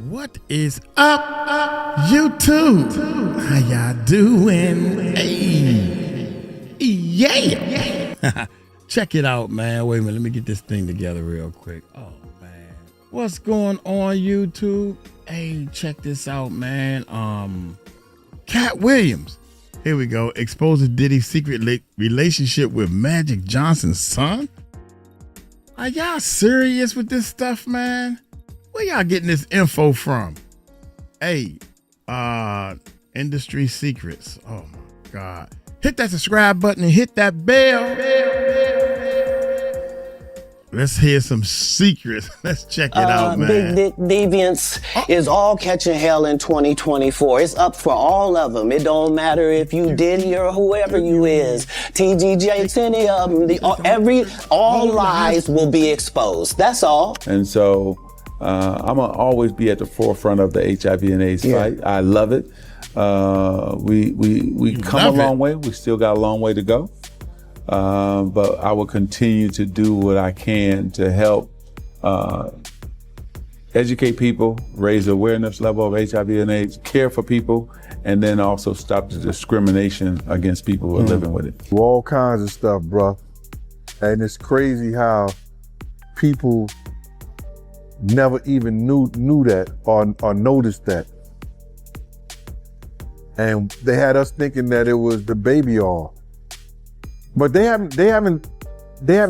What is up, YouTube? How y'all doing? Hey, yeah. Check it out, man. Wait a minute, let me get this thing together real quick. Oh, man. What's going on, YouTube? Hey, check this out, man. Katt Williams. Here we go. Exposes Diddy's secret relationship with Magic Johnson's son. Are y'all serious with this stuff, man? Where y'all getting this info from? Hey, industry secrets. Oh my God. Hit that subscribe button and hit that bell. Let's hear some secrets. Let's check it out, man. Big Dick Deviance is all catching hell in 2024. It's up for all of them. It don't matter if you Diddy or whoever you is. TGJ, any of them. All lies will be exposed. That's all. And so I'm gonna always be at the forefront of the HIV and AIDS fight. I love it. We come a long way. We still got a long way to go. But I will continue to do what I can to help educate people, raise the awareness level of HIV and AIDS, care for people, and then also stop the discrimination against people who are living with it. All kinds of stuff, bro. And it's crazy how people never even knew that or noticed that. And they had us thinking that it was the baby oil. But they haven't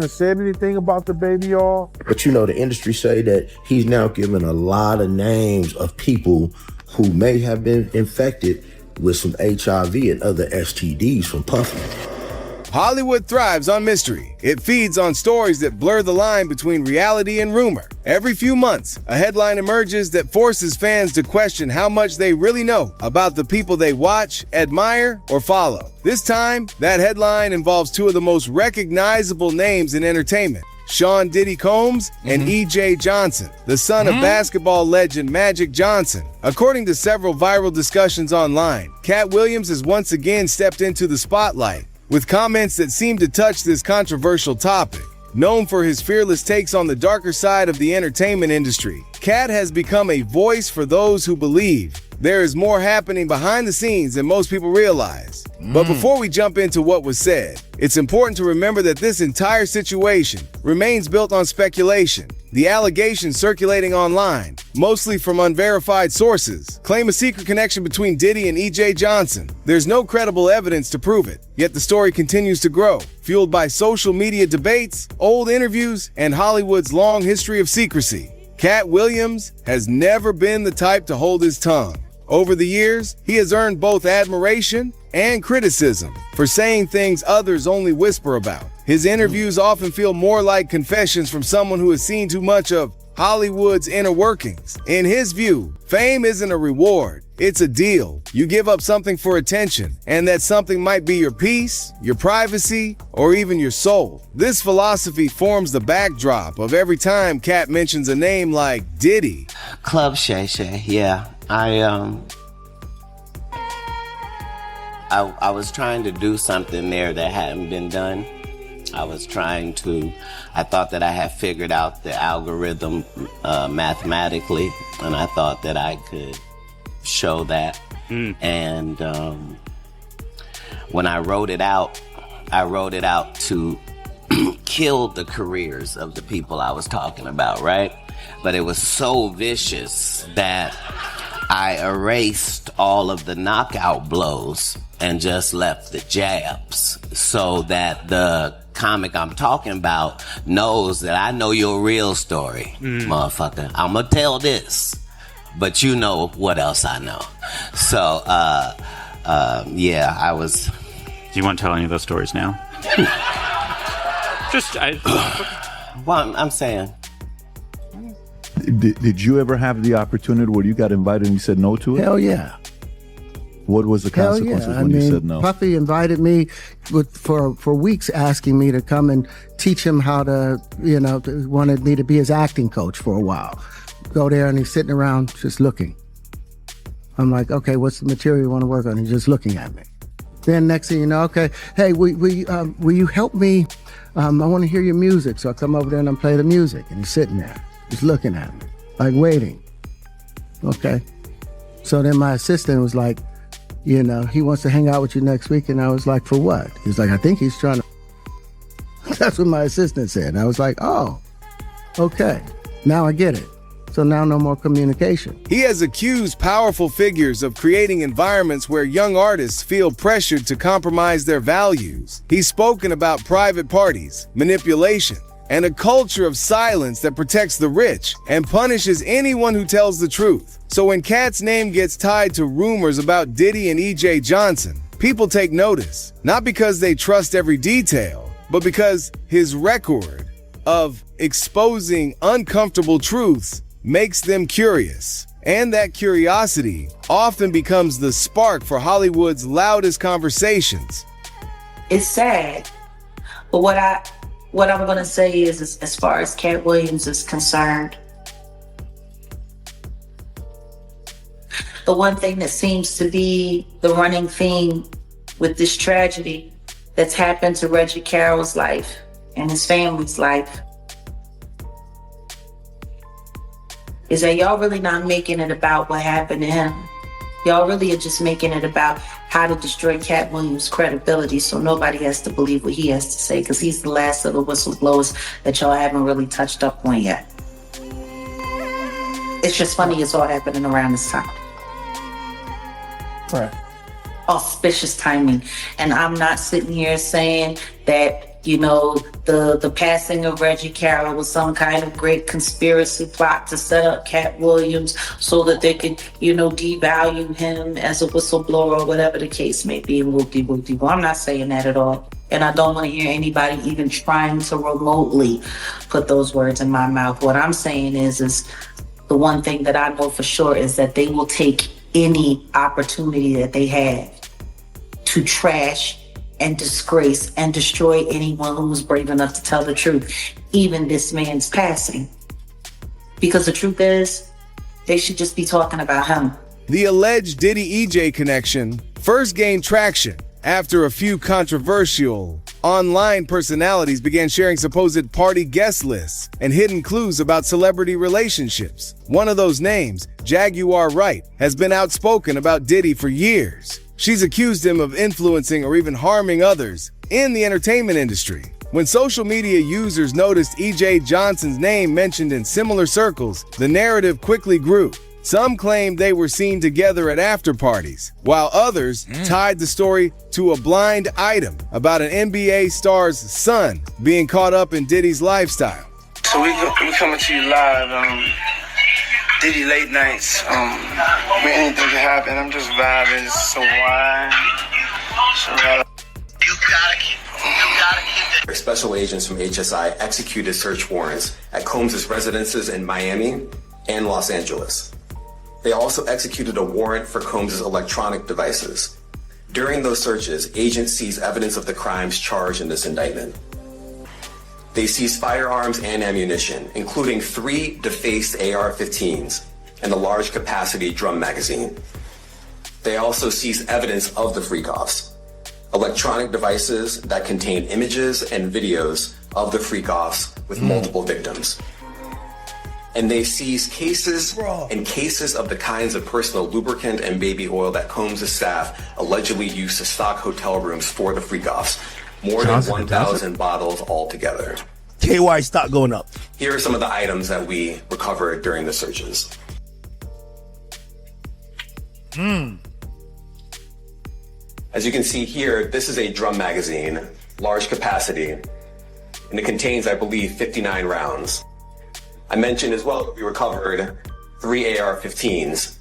said anything about the baby oil. But you know, the industry say that he's now given a lot of names of people who may have been infected with some HIV and other STDs from puffing. Hollywood thrives on mystery. It feeds on stories that blur the line between reality and rumor. Every few months, a headline emerges that forces fans to question how much they really know about the people they watch, admire, or follow. This time, that headline involves two of the most recognizable names in entertainment: Sean Diddy Combs and E.J. Johnson, the son of basketball legend Magic Johnson. According to several viral discussions online, Katt Williams has once again stepped into the spotlight with comments that seem to touch this controversial topic. Known for his fearless takes on the darker side of the entertainment industry, Katt has become a voice for those who believe there is more happening behind the scenes than most people realize. But before we jump into what was said, it's important to remember that this entire situation remains built on speculation. The allegations circulating online, mostly from unverified sources, claim a secret connection between Diddy and E.J. Johnson. There's no credible evidence to prove it, yet the story continues to grow, fueled by social media debates, old interviews, and Hollywood's long history of secrecy. Katt Williams has never been the type to hold his tongue. Over the years, he has earned both admiration and criticism for saying things others only whisper about. His interviews often feel more like confessions from someone who has seen too much of Hollywood's inner workings. In his view, fame isn't a reward, it's a deal. You give up something for attention, and that something might be your peace, your privacy, or even your soul. This philosophy forms the backdrop of every time Katt mentions a name like Diddy. Club Shay Shay, yeah. I was trying to do something there that hadn't been done. I thought that I had figured out the algorithm mathematically, and I thought that I could show that. And when I wrote it out to kill the careers of the people I was talking about, right? But it was so vicious that I erased all of the knockout blows and just left the jabs so that the comic I'm talking about knows that I know your real story, motherfucker. I'm gonna tell this, but you know what else I know. So, yeah, I was... Do you want to tell any of those stories now? Well, I'm saying... Did you ever have the opportunity where you got invited and you said no to it? Hell yeah. What was the consequences when you said no? Puffy invited me for weeks, asking me to come and teach him how to, wanted me to be his acting coach for a while. Go there and he's sitting around just looking. I'm like, okay, what's the material you want to work on? He's just looking at me. Then next thing you know, okay, hey, will you help me? I want to hear your music. So I come over there and I play the music, and he's sitting there, just looking at me, like waiting. Okay. So then my assistant was like, he wants to hang out with you next week. And I was like, for what? He's like, I think he's trying to. That's what my assistant said. And I was like, oh, okay. Now I get it. So now no more communication. He has accused powerful figures of creating environments where young artists feel pressured to compromise their values. He's spoken about private parties, manipulation, and a culture of silence that protects the rich and punishes anyone who tells the truth. So when Katt's name gets tied to rumors about Diddy and E.J. Johnson, people take notice, not because they trust every detail, but because his record of exposing uncomfortable truths makes them curious. And that curiosity often becomes the spark for Hollywood's loudest conversations. It's sad, but what I'm going to say is, as far as Katt Williams is concerned, the one thing that seems to be the running theme with this tragedy that's happened to Reggie Carroll's life and his family's life is that y'all really not making it about what happened to him. Y'all really are just making it about how to destroy Katt Williams' credibility so nobody has to believe what he has to say, because he's the last of the whistleblowers that y'all haven't really touched up on yet. It's just funny it's all happening around this time. Right. Auspicious timing. And I'm not sitting here saying that, the passing of Reggie Carroll was some kind of great conspiracy plot to set up Katt Williams so that they could, devalue him as a whistleblower or whatever the case may be. Whoop-de-whoop-de-whoop. I'm not saying that at all. And I don't want to hear anybody even trying to remotely put those words in my mouth. What I'm saying is the one thing that I know for sure is that they will take any opportunity that they have to trash and disgrace and destroy anyone who was brave enough to tell the truth, even this man's passing. Because the truth is, they should just be talking about him. The alleged Diddy-EJ connection first gained traction after a few controversial online personalities began sharing supposed party guest lists and hidden clues about celebrity relationships. One of those names, Jaguar Wright, has been outspoken about Diddy for years. She's accused him of influencing or even harming others in the entertainment industry. When social media users noticed E.J. Johnson's name mentioned in similar circles, the narrative quickly grew. Some claimed they were seen together at after parties, while others tied the story to a blind item about an NBA star's son being caught up in Diddy's lifestyle. So we coming to you live, Diddy late nights, anything can happen. I'm just vibing, it's so wide. You gotta keep that. Special agents from HSI executed search warrants at Combs' residences in Miami and Los Angeles. They also executed a warrant for Combs' electronic devices. During those searches, agents seized evidence of the crimes charged in this indictment. They seized firearms and ammunition, including 3 defaced AR-15s and a large capacity drum magazine. They also seized evidence of the freak-offs, electronic devices that contained images and videos of the freak-offs with multiple victims. And they seized cases and cases of the kinds of personal lubricant and baby oil that Combs' staff allegedly used to stock hotel rooms for the freak-offs. More than 1,000 bottles altogether. KY, stop going up. Here are some of the items that we recovered during the searches. As you can see here, this is a drum magazine, large capacity, and it contains, I believe, 59 rounds. I mentioned as well that we recovered 3 AR-15s.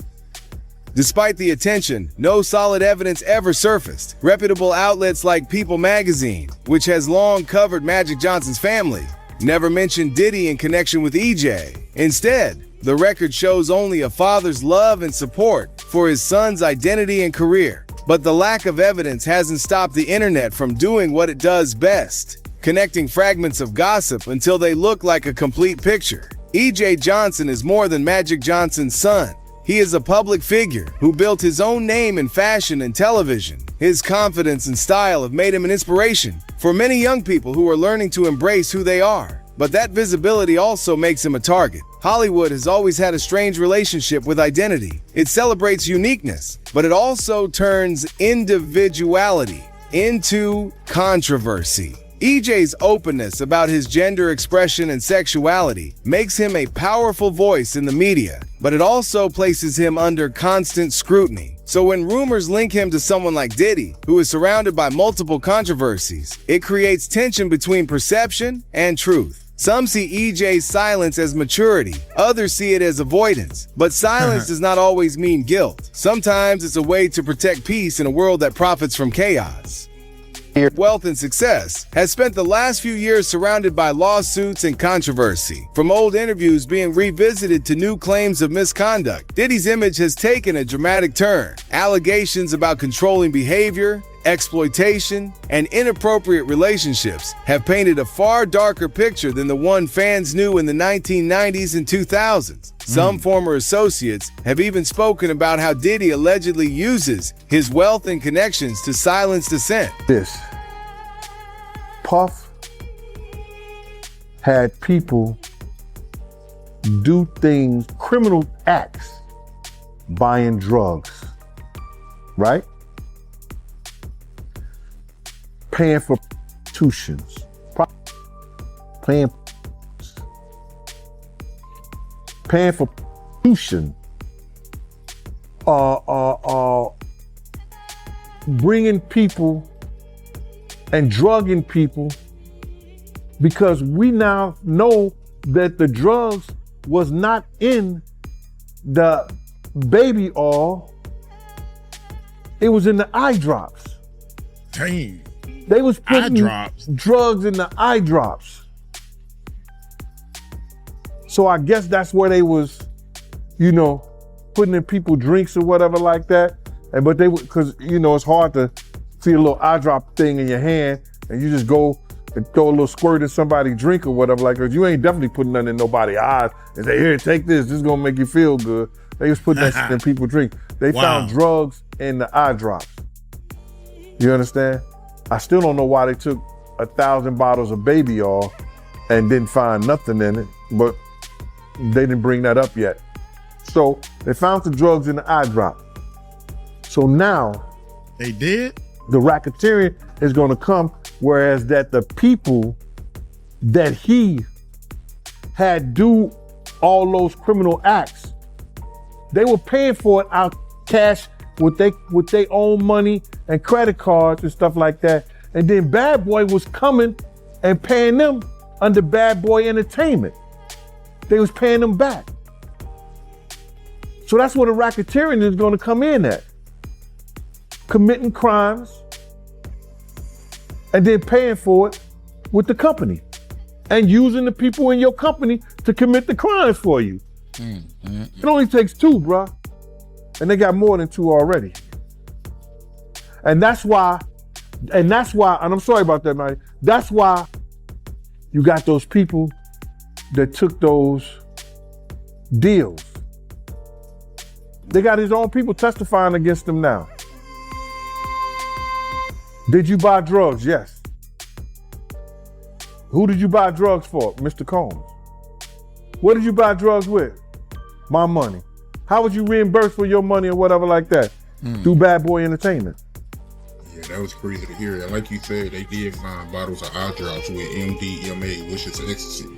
Despite the attention, no solid evidence ever surfaced. Reputable outlets like People magazine, which has long covered Magic Johnson's family, never mentioned Diddy in connection with EJ. Instead, the record shows only a father's love and support for his son's identity and career. But the lack of evidence hasn't stopped the internet from doing what it does best, connecting fragments of gossip until they look like a complete picture. E.J. Johnson is more than Magic Johnson's son. He is a public figure who built his own name in fashion and television. His confidence and style have made him an inspiration for many young people who are learning to embrace who they are. But that visibility also makes him a target. Hollywood has always had a strange relationship with identity. It celebrates uniqueness, but it also turns individuality into controversy. EJ's openness about his gender expression and sexuality makes him a powerful voice in the media, but it also places him under constant scrutiny. So when rumors link him to someone like Diddy, who is surrounded by multiple controversies, it creates tension between perception and truth. Some see EJ's silence as maturity, others see it as avoidance. But silence does not always mean guilt. Sometimes it's a way to protect peace in a world that profits from chaos. Wealth and success has spent the last few years surrounded by lawsuits and controversy, from old interviews being revisited to new claims of misconduct. Diddy's image has taken a dramatic turn. Allegations about controlling behavior, exploitation, and inappropriate relationships have painted a far darker picture than the one fans knew in the 1990s and 2000s. Some former associates have even spoken about how Diddy allegedly uses his wealth and connections to silence dissent. Puff had people do things, criminal acts, buying drugs, right? Paying for prostitutions, paying for prostitution, bringing people and drugging people, because we now know that the drugs was not in the baby oil, it was in the eye drops. Dang. They was putting drops. drugs in the eye drops. So I guess that's where they was, putting in people drinks or whatever like that. But they would, cause it's hard to see a little eye drop thing in your hand and you just go and throw a little squirt in somebody's drink or whatever like that. You ain't definitely putting nothing in nobody's eyes and say, here, take this. This is gonna make you feel good. They was putting that shit in people's drink. They found drugs in the eye drops. You understand? I still don't know why they took 1,000 bottles of baby oil and didn't find nothing in it, but they didn't bring that up yet. So they found the drugs in the eye drop. So now they did? The racketeering is gonna come, whereas that the people that he had do all those criminal acts, they were paying for it out cash with their own money and credit cards and stuff like that. And then Bad Boy was coming and paying them under Bad Boy Entertainment. They was paying them back. So that's where the racketeering is gonna come in at. Committing crimes and then paying for it with the company and using the people in your company to commit the crimes for you. It only takes two, bruh. And they got more than two already. And that's why, and I'm sorry about that, man. That's why you got those people that took those deals. They got his own people testifying against him now. Did you buy drugs? Yes. Who did you buy drugs for? Mr. Combs. What did you buy drugs with? My money. How would you reimburse for your money or whatever like that? Through Bad Boy Entertainment. Yeah, that was crazy to hear. And like you said, they did find bottles of eye drops with MDMA, which is ecstasy.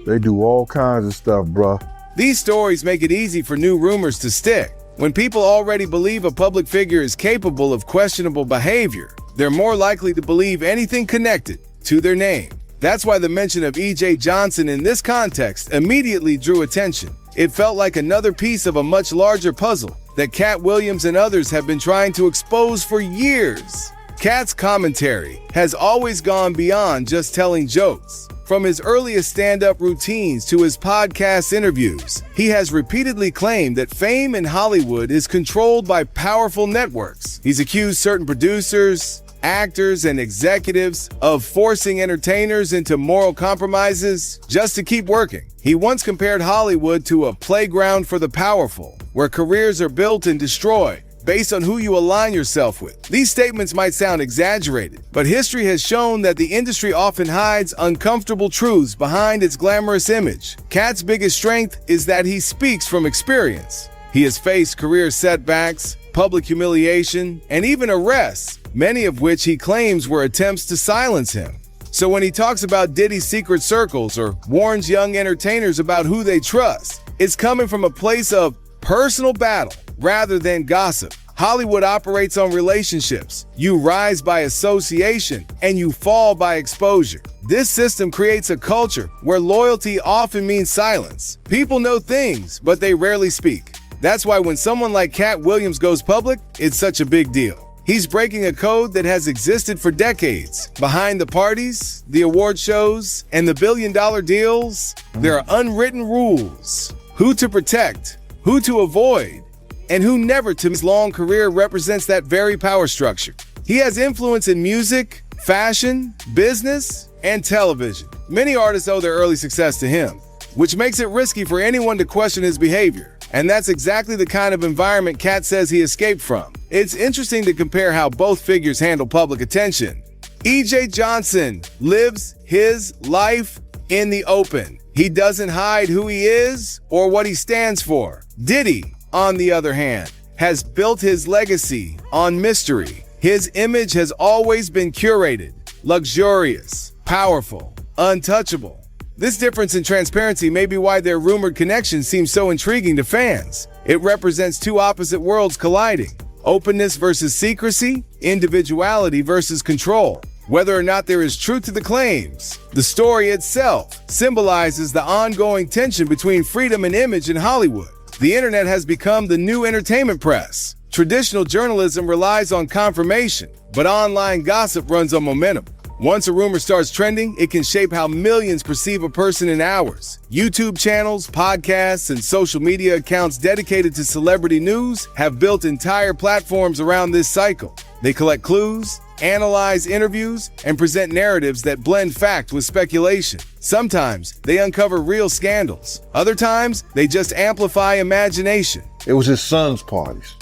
They do all kinds of stuff, bruh. These stories make it easy for new rumors to stick. When people already believe a public figure is capable of questionable behavior, they're more likely to believe anything connected to their name. That's why the mention of E.J. Johnson in this context immediately drew attention. It felt like another piece of a much larger puzzle that Katt Williams and others have been trying to expose for years. Katt's commentary has always gone beyond just telling jokes. From his earliest stand-up routines to his podcast interviews, he has repeatedly claimed that fame in Hollywood is controlled by powerful networks. He's accused certain producers, actors, and executives of forcing entertainers into moral compromises just to keep working. He once compared Hollywood to a playground for the powerful, where careers are built and destroyed based on who you align yourself with. These statements might sound exaggerated, but history has shown that the industry often hides uncomfortable truths behind its glamorous image. Katt's biggest strength is that he speaks from experience. He has faced career setbacks, public humiliation, and even arrests, many of which he claims were attempts to silence him. So when he talks about Diddy's secret circles or warns young entertainers about who they trust, it's coming from a place of personal battle rather than gossip. Hollywood operates on relationships. You rise by association and you fall by exposure. This system creates a culture where loyalty often means silence. People know things, but they rarely speak. That's why when someone like Katt Williams goes public, it's such a big deal. He's breaking a code that has existed for decades. Behind the parties, the award shows, and the billion-dollar deals, there are unwritten rules. Who to protect, who to avoid, and who never to. His long career represents that very power structure. He has influence in music, fashion, business, and television. Many artists owe their early success to him, which makes it risky for anyone to question his behavior. And that's exactly the kind of environment Katt says he escaped from. It's interesting to compare how both figures handle public attention. E.J. Johnson lives his life in the open. He doesn't hide who he is or what he stands for. Diddy, on the other hand, has built his legacy on mystery. His image has always been curated, luxurious, powerful, untouchable. This difference in transparency may be why their rumored connection seems so intriguing to fans. It represents two opposite worlds colliding. Openness versus secrecy, individuality versus control. Whether or not there is truth to the claims, the story itself symbolizes the ongoing tension between freedom and image in Hollywood. The internet has become the new entertainment press. Traditional journalism relies on confirmation, but online gossip runs on momentum. Once a rumor starts trending, it can shape how millions perceive a person in hours. YouTube channels, podcasts, and social media accounts dedicated to celebrity news have built entire platforms around this cycle. They collect clues, analyze interviews, and present narratives that blend fact with speculation. Sometimes they uncover real scandals. Other times, they just amplify imagination. It was his son's parties.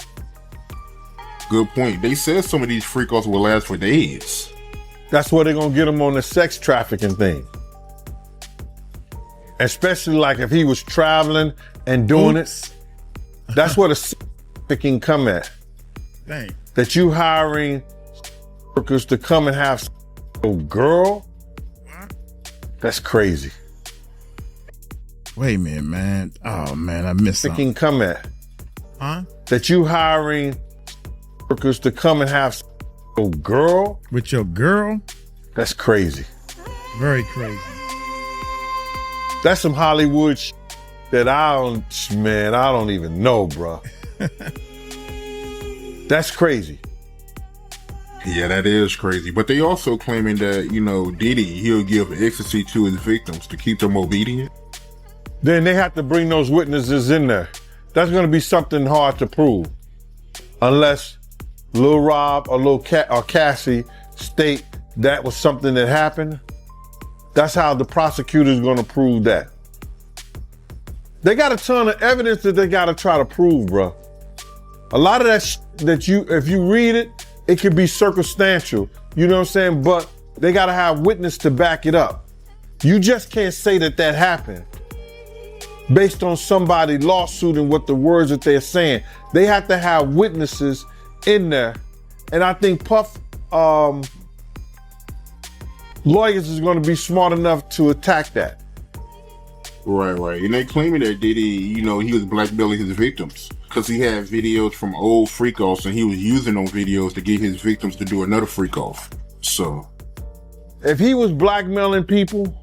Good point. They said some of these freak-offs will last for days. That's where they're gonna get him on the sex trafficking thing. Especially like if he was traveling and doing it. That's where the trafficking come at. Dang. That you hiring workers to come and have a girl? That's crazy. Wait a minute, man. Oh man, I missed something. Come at. Huh? That you hiring workers to come and have a girl? With your girl? That's crazy. Very crazy. That's some Hollywood that I don't even know, bro. That's crazy. Yeah, that is crazy. But they also claiming that, Diddy, he'll give ecstasy to his victims to keep them obedient. Then they have to bring those witnesses in there. That's going to be something hard to prove. Unless Lil Rob or Lil Cat or Cassie state that was something that happened. That's how the prosecutor's going to prove that. They got a ton of evidence that they got to try to prove, bro. A lot of that if you read it, it could be circumstantial. You know what I'm saying? But they got to have witness to back it up. You just can't say that happened based on somebody lawsuit and what the words that they're saying. They have to have witnesses in there. And I think Puff lawyers is going to be smart enough to attack that. Right. And they claiming that Diddy, he was blackmailing his victims because he had videos from old freak-offs and he was using those videos to get his victims to do another freak-off. So if he was blackmailing people,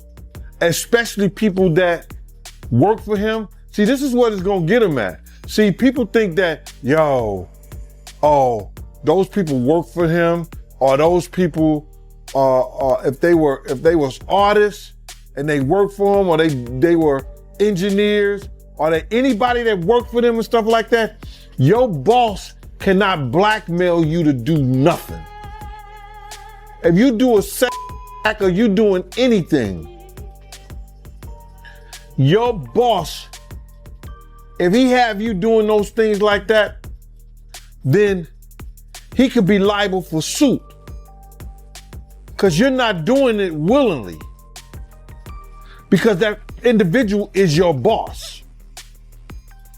especially people that work for him, see, this is what it's going to get him at. See, people think that, those people work for him, or those people, if they was artists and they worked for him, or they were engineers, or anybody that worked for them and stuff like that, your boss cannot blackmail you to do nothing. If you do a sex act or you doing anything, your boss, if he have you doing those things like that, then he could be liable for suit. Because you're not doing it willingly. Because that individual is your boss.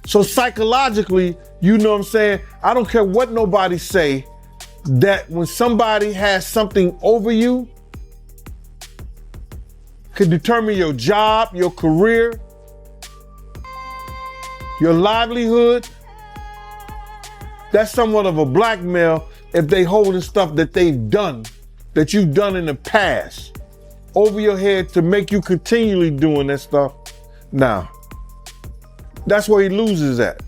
So psychologically, you know what I'm saying? I don't care what nobody say, that when somebody has something over you, could determine your job, your career, your livelihood. That's somewhat of a blackmail if they holding stuff that they've done, that you've done in the past, over your head to make you continually doing that stuff. Now, that's where he loses at.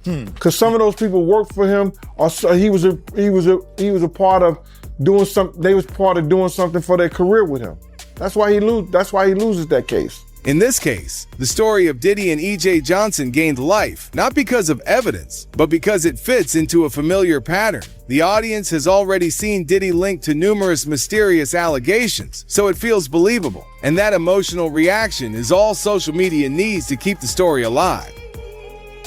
Because some of those people worked for him, or he was a part of doing something. They was part of doing something for their career with him. That's why he loses that case. In this case, the story of Diddy and E.J. Johnson gained life, not because of evidence, but because it fits into a familiar pattern. The audience has already seen Diddy linked to numerous mysterious allegations, so it feels believable. And that emotional reaction is all social media needs to keep the story alive.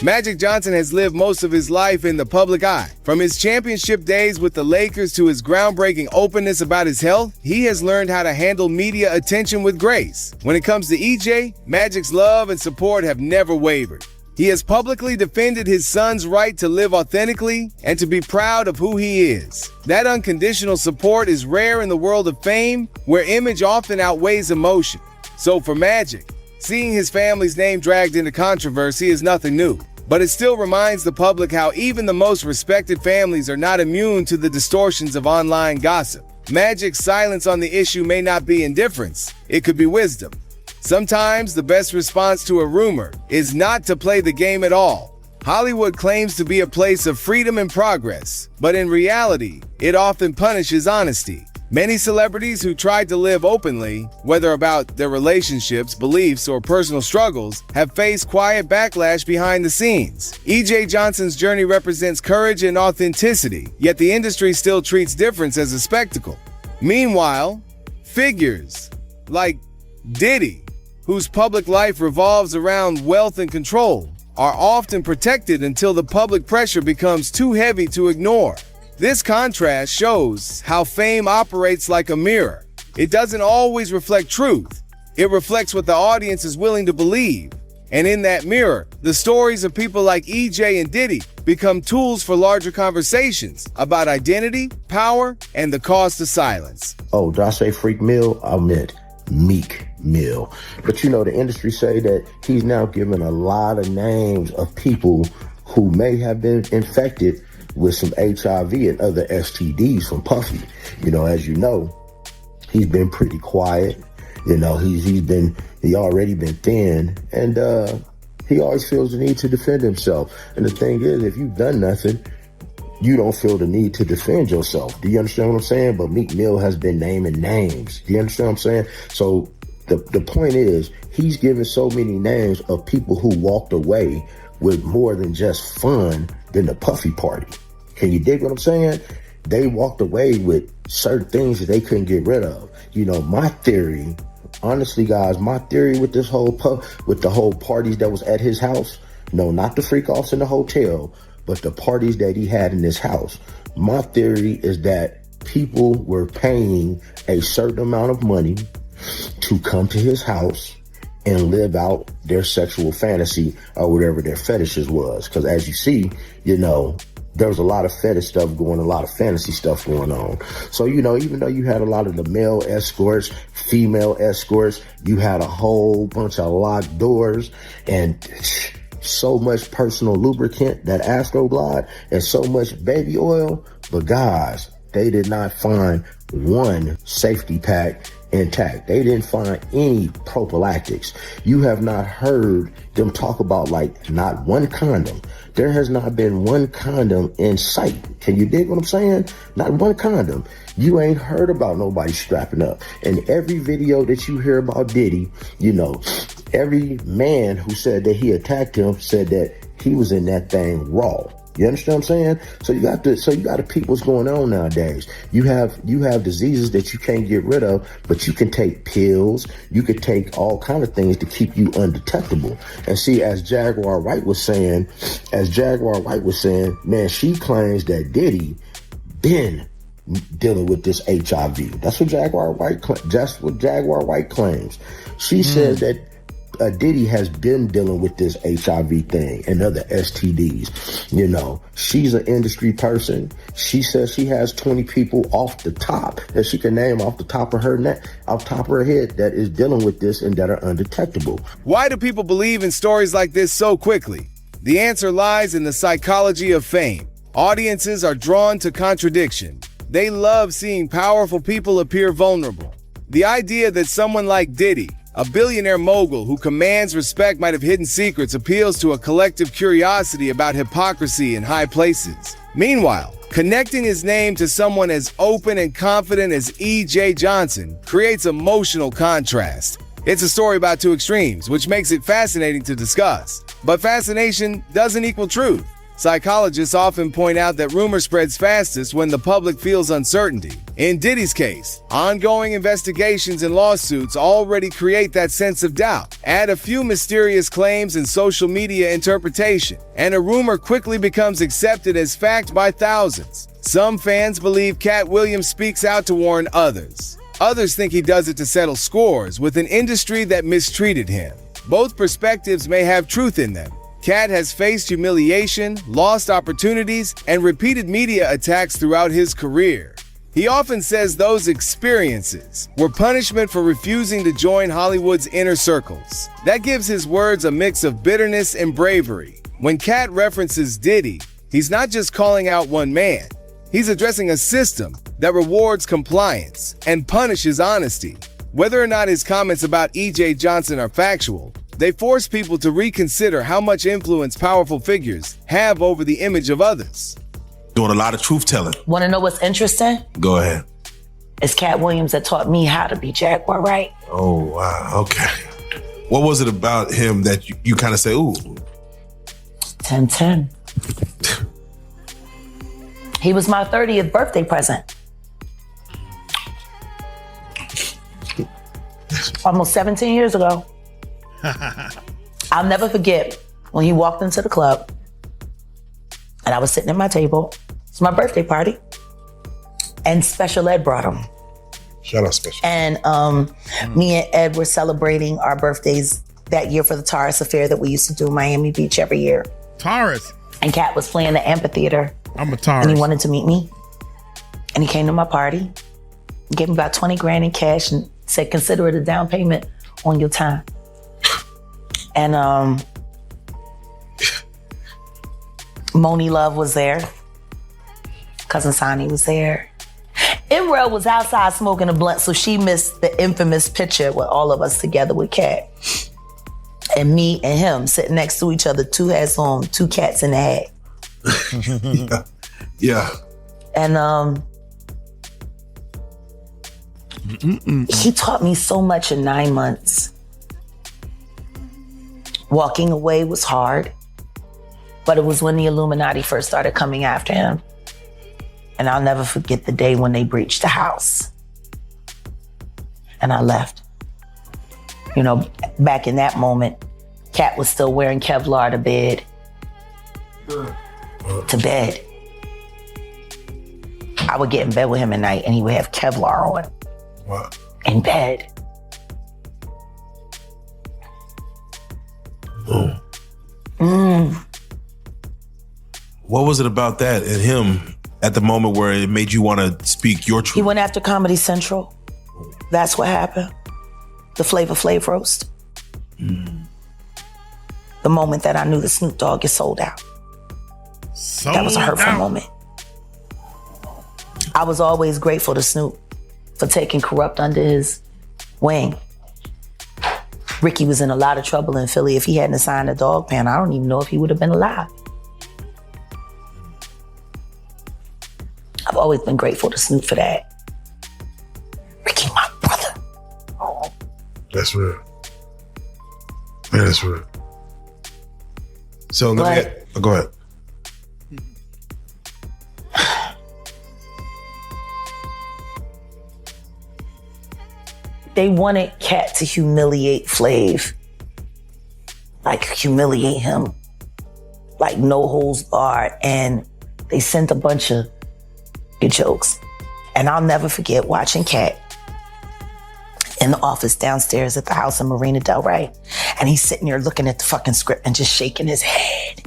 Magic Johnson has lived most of his life in the public eye. From his championship days with the Lakers to his groundbreaking openness about his health, he has learned how to handle media attention with grace. When it comes to EJ, Magic's love and support have never wavered. He has publicly defended his son's right to live authentically and to be proud of who he is. That unconditional support is rare in the world of fame, where image often outweighs emotion. So for Magic, seeing his family's name dragged into controversy is nothing new. But it still reminds the public how even the most respected families are not immune to the distortions of online gossip. Magic's silence on the issue may not be indifference, it could be wisdom. Sometimes the best response to a rumor is not to play the game at all. Hollywood claims to be a place of freedom and progress, but in reality, it often punishes honesty. Many celebrities who tried to live openly, whether about their relationships, beliefs, or personal struggles, have faced quiet backlash behind the scenes. E.J. Johnson's journey represents courage and authenticity, yet the industry still treats difference as a spectacle. Meanwhile, figures like Diddy, whose public life revolves around wealth and control, are often protected until the public pressure becomes too heavy to ignore. This contrast shows how fame operates like a mirror. It doesn't always reflect truth. It reflects what the audience is willing to believe. And in that mirror, the stories of people like EJ and Diddy become tools for larger conversations about identity, power, and the cost of silence. Oh, did I say Freak Mill? I meant Meek Mill. But you know, the industry say that he's now given a lot of names of people who may have been infected with some HIV and other STDs from Puffy. You know, as you know, he's been pretty quiet. You know, he already been thin, and he always feels the need to defend himself. And the thing is, if you've done nothing, you don't feel the need to defend yourself. Do you understand what I'm saying? But Meek Mill has been naming names. Do you understand what I'm saying? So the point is, he's given so many names of people who walked away with more than just fun than the Puffy party. Can you dig what I'm saying? They walked away with certain things that they couldn't get rid of. You know, my theory, honestly, guys, my theory with this whole with the whole parties that was at his house, no, not the freak offs in the hotel, but the parties that he had in his house. My theory is that people were paying a certain amount of money to come to his house and live out their sexual fantasy or whatever their fetishes was. Because as you see, you know, there was a lot of fetish stuff going, a lot of fantasy stuff going on. So, you know, even though you had a lot of the male escorts, female escorts, you had a whole bunch of locked doors and so much personal lubricant, that Astroglide, and so much baby oil. But guys, they did not find one safety pack intact. They didn't find any prophylactics. You have not heard them talk about, like, not one condom. There has not been one condom in sight. Can you dig what I'm saying? Not one condom. You ain't heard about nobody strapping up. And every video that you hear about Diddy, you know, every man who said that he attacked him said that he was in that thing raw. You understand what I'm saying? So you got to peep what's going on nowadays. You have diseases that you can't get rid of, but you can take pills. You could take all kind of things to keep you undetectable. And see, as Jaguar White was saying, man, she claims that Diddy been dealing with this HIV. That's what Jaguar White claims. She says that Diddy has been dealing with this HIV thing and other STDs. You know, she's an industry person. She says she has 20 people off the top that she can name off the top of her head that is dealing with this and that are undetectable. Why do people believe in stories like this so quickly? The answer lies in the psychology of fame. Audiences are drawn to contradiction. They love seeing powerful people appear vulnerable. The idea that someone like Diddy, a billionaire mogul who commands respect, might have hidden secrets appeals to a collective curiosity about hypocrisy in high places. Meanwhile, connecting his name to someone as open and confident as E.J. Johnson creates emotional contrast. It's a story about two extremes, which makes it fascinating to discuss. But fascination doesn't equal truth. Psychologists often point out that rumor spreads fastest when the public feels uncertainty. In Diddy's case, ongoing investigations and lawsuits already create that sense of doubt. Add a few mysterious claims and social media interpretation, and a rumor quickly becomes accepted as fact by thousands. Some fans believe Katt Williams speaks out to warn others. Others think he does it to settle scores with an industry that mistreated him. Both perspectives may have truth in them. Katt has faced humiliation, lost opportunities, and repeated media attacks throughout his career. He often says those experiences were punishment for refusing to join Hollywood's inner circles. That gives his words a mix of bitterness and bravery. When Katt references Diddy, he's not just calling out one man. He's addressing a system that rewards compliance and punishes honesty. Whether or not his comments about E.J. Johnson are factual, they force people to reconsider how much influence powerful figures have over the image of others. Doing a lot of truth telling. Want to know what's interesting? Go ahead. It's Katt Williams that taught me how to be Jaguar Right. Oh, wow. Okay. What was it about him that you kind of say, ooh? 10-10. He was my 30th birthday present. Almost 17 years ago. I'll never forget when he walked into the club and I was sitting at my table. It's my birthday party. And Special Ed brought him. Shout out Special. And me and Ed were celebrating our birthdays that year for the Taurus Affair that we used to do in Miami Beach every year. Taurus? And Katt was playing the amphitheater. I'm a Taurus. And he wanted to meet me. And he came to my party, gave me about 20 grand in cash and said, consider it a down payment on your time. And Moni Love was there. Cousin Sonny was there. Imrel was outside smoking a blunt, so she missed the infamous picture with all of us together with Katt. And me and him sitting next to each other, two hats on, two cats in the hat. Yeah. And he taught me so much in 9 months. Walking away was hard, but it was when the Illuminati first started coming after him. And I'll never forget the day when they breached the house. And I left. You know, back in that moment, Katt was still wearing Kevlar to bed. To bed. I would get in bed with him at night and he would have Kevlar on. Wow. In bed. What was it about that and him at the moment where it made you want to speak your truth? He went after Comedy Central. That's what happened. The Flavor Flav roast. The moment that I knew the Snoop Dogg is sold out. That was a hurtful moment. I was always grateful to Snoop for taking Corrupt under his wing. Ricky was in a lot of trouble in Philly. If he hadn't signed a dog pan, I don't even know if he would have been alive. I've always been grateful to Snoop for that. Ricky, my brother. Oh. That's real. Man, that's real. So let me go ahead. they wanted Katt to humiliate Flav. Like, humiliate him. Like, no holds barred. And they sent a bunch of good jokes. And I'll never forget watching Katt in the office downstairs at the house in Marina Del Rey. And he's sitting there looking at the fucking script and just shaking his head.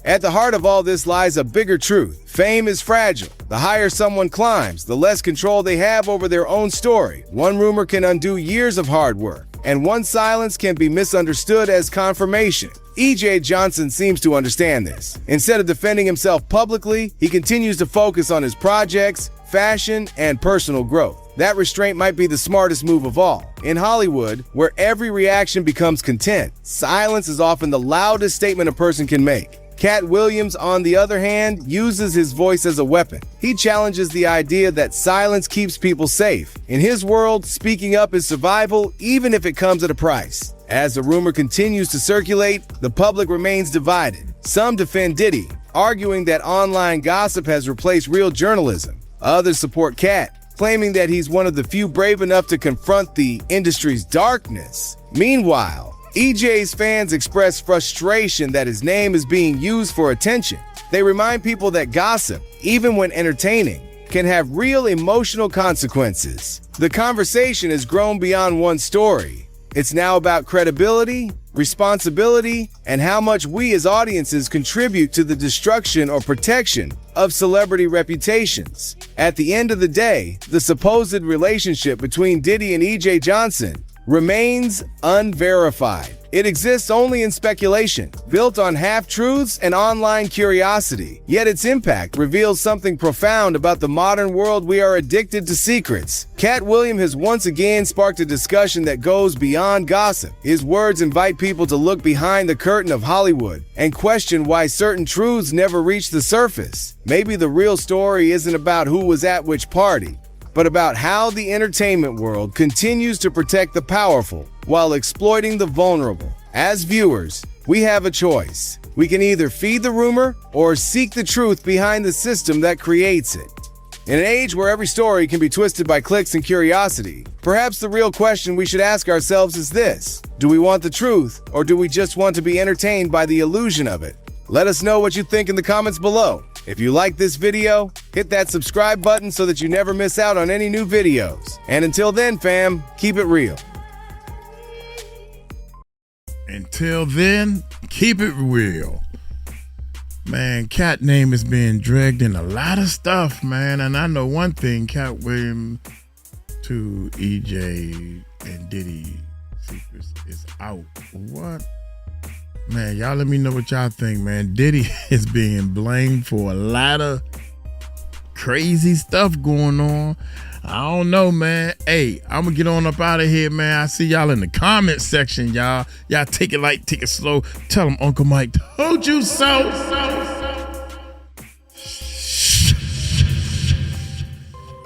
At the heart of all this lies a bigger truth. Fame is fragile. The higher someone climbs, the less control they have over their own story. One rumor can undo years of hard work, and one silence can be misunderstood as confirmation. E.J. Johnson seems to understand this. Instead of defending himself publicly, he continues to focus on his projects, fashion, and personal growth. That restraint might be the smartest move of all. In Hollywood, where every reaction becomes content, silence is often the loudest statement a person can make. Katt Williams, on the other hand, uses his voice as a weapon. He challenges the idea that silence keeps people safe. In his world, speaking up is survival, even if it comes at a price. As the rumor continues to circulate, the public remains divided. Some defend Diddy, arguing that online gossip has replaced real journalism. Others support Katt, claiming that he's one of the few brave enough to confront the industry's darkness. Meanwhile, EJ's fans express frustration that his name is being used for attention. They remind people that gossip, even when entertaining, can have real emotional consequences. The conversation has grown beyond one story. It's now about credibility, responsibility, and how much we as audiences contribute to the destruction or protection of celebrity reputations. At the end of the day, the supposed relationship between Diddy and E.J. Johnson remains unverified. It exists only in speculation, built on half-truths and online curiosity. Yet its impact reveals something profound about the modern world. We are addicted to secrets. Katt Williams has once again sparked a discussion that goes beyond gossip. His words invite people to look behind the curtain of Hollywood and question why certain truths never reach the surface. Maybe the real story isn't about who was at which party, but about how the entertainment world continues to protect the powerful while exploiting the vulnerable. As viewers, we have a choice. We can either feed the rumor or seek the truth behind the system that creates it. In an age where every story can be twisted by clicks and curiosity, perhaps the real question we should ask ourselves is this: do we want the truth, or do we just want to be entertained by the illusion of it? Let us know what you think in the comments below. If you like this video, hit that subscribe button so that you never miss out on any new videos. And until then, fam, keep it real. Until then, keep it real. Man, Katt name is being dragged in a lot of stuff, man. And I know one thing, Katt Williams to EJ and Diddy secrets is out. What? Man, y'all let me know what y'all think, man. Diddy is being blamed for a lot of crazy stuff going on. I don't know, man. Hey, I'm going to get on up out of here, man. I see y'all in the comment section, y'all. Y'all take it light, take it slow. Tell them Uncle Mike told you so.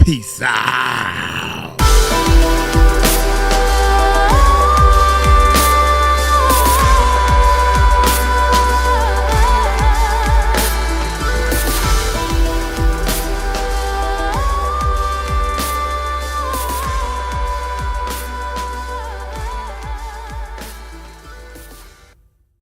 Peace out.